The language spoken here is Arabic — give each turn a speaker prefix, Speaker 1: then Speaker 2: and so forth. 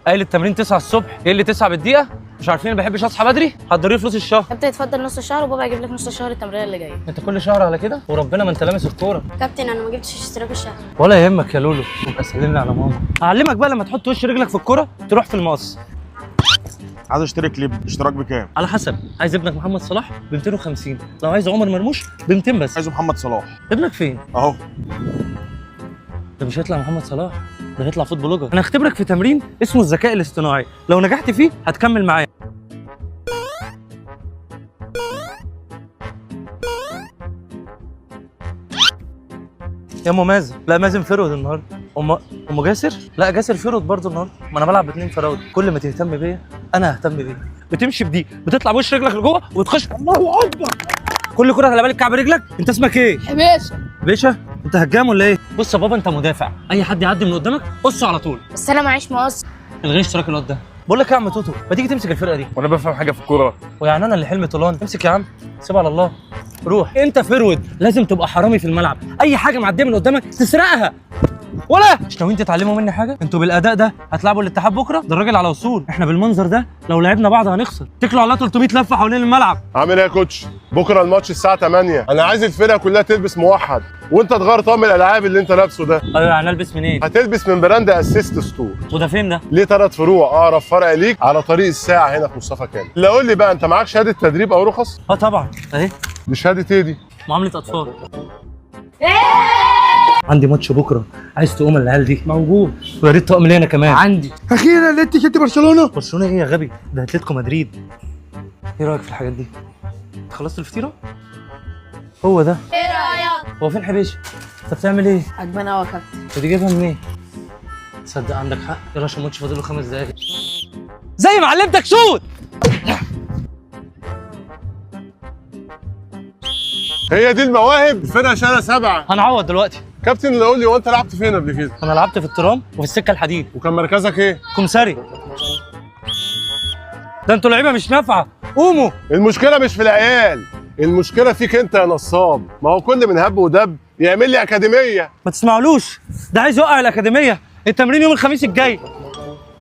Speaker 1: قايل التمرين 9 الصبح، ايه اللي 9 بالدقيقه؟ مش عارفين ما بحبش اصحى بدري؟ حضري فلوس الشهر.
Speaker 2: كابتن اتفضل نص الشهر وبابا هيجيب لك نص الشهر التمرين اللي جايه.
Speaker 1: انت كل شهر على كده؟ وربنا ما انت لامس الكوره.
Speaker 2: كابتن انا ما جبتش اشتراك الشهر.
Speaker 1: ولا يهمك يا لولو، يبقى سلمني على ماما. اعلمك بقى لما تحط وش رجلك في الكوره تروح في المقص.
Speaker 3: عايز اشترك ليه؟ اشتراك بكام؟
Speaker 1: على حسب، عايز ابنك محمد صلاح ب 250، لو عايز عمر مرموش ب 200 بس.
Speaker 3: عايزه محمد صلاح.
Speaker 1: ابنك فين؟
Speaker 3: اهو.
Speaker 1: ده مش هيطلع محمد صلاح، ده هيطلع فوت بلوجر. انا هختبرك في تمرين اسمه الذكاء الاصطناعي، لو نجحت فيه هتكمل معايا. يا ام مازن، لا مازن فرود النهارده. ام جاسر، لا جاسر فرود برضه النهارده. ما انا بلعب ب2 فراوده، كل ما تهتم بيا انا ههتم بيك. بتمشي بدي، بتطلع بوش رجلك لجوه وتخش. الله اكبر. كل كره على بالك كعب رجلك. انت اسمك ايه؟
Speaker 2: حبيشه.
Speaker 1: باشا انت هجام ولا ايه؟ بص يا بابا انت مدافع، اي حد يعدي من قدامك قصه على طول.
Speaker 2: بس انا معيش مقص.
Speaker 1: الغي اشتراك الواد ده. بقول لك ايه يا عم توتو، ما تيجي تمسك الفرقه دي؟
Speaker 3: وانا بفهم حاجه في الكوره؟
Speaker 1: ويعني انا اللي حلمي طولان؟ امسك يا عم، سيب على الله. روح انت فرود، لازم تبقى حرامي في الملعب، اي حاجه معديه من قدامك تسرقها. ولا مش ناويين تتعلموا مني حاجه؟ انتوا بالاداء ده هتلعبوا الاتحاد بكره؟ ده الراجل على وصول، احنا بالمنظر ده لو لعبنا بعض هنخسر. تكلوا على 300 لفه حوالين الملعب.
Speaker 3: عامل ايه يا كوتش؟ بكره الماتش الساعه 8، انا عايز الفرقه كلها تلبس موحد، وانت تغير طقم الالعاب اللي انت لابسه ده.
Speaker 1: ايوه يعني البس منين؟
Speaker 3: هتلبس من براند اسيست ستور.
Speaker 1: وده فين ده؟
Speaker 3: ليه 3 فروع، اقرب فرع ليك على طريق الساعه هنا في مصطفى كامل. لا قول لي بقى، انت معاك شهاده تدريب او رخص؟
Speaker 1: اه طبعا اهي.
Speaker 3: دي شهاده ايه دي؟
Speaker 1: معامله اطفال. عندي ماتش بكره، عايز تقوم العيال دي؟ موجود. ويا ريت طقم لي انا كمان. عندي.
Speaker 3: اخيرا لقيت تيشيرت برشلونه.
Speaker 1: برشلونه ايه يا غبي؟ ده اتلتيكو مدريد. ايه رايك في الحاجات دي؟ انت خلصت الفطيره؟ هو ده.
Speaker 2: ايه رايك؟
Speaker 1: هو فين حبيشي؟ انت بتعمل ايه؟
Speaker 2: عجباني قوي يا كابتن.
Speaker 1: ودي جايبها منين؟ تصدق عندك حق، يلا عشان الماتش فاضل له 5 دقايق. زي ما علمتك شوت.
Speaker 3: هي دي المواهب. الفرقه شارع 7.
Speaker 1: هنعوض دلوقتي.
Speaker 3: كابتن اللي قول لي، هو انت لعبت فين قبل كده؟
Speaker 1: انا لعبت في الترام وفي السكه الحديد.
Speaker 3: وكان مركزك ايه؟
Speaker 1: كمساري. ده انتوا لعيبه مش نافعه، قوموا.
Speaker 3: المشكله مش في العيال، المشكله فيك انت يا نصاب. ما هو كل من هب ودب يعمل لي اكاديميه.
Speaker 1: ما تسمعلوش، ده عايز يوقع الاكاديميه. التمرين يوم الخميس الجاي.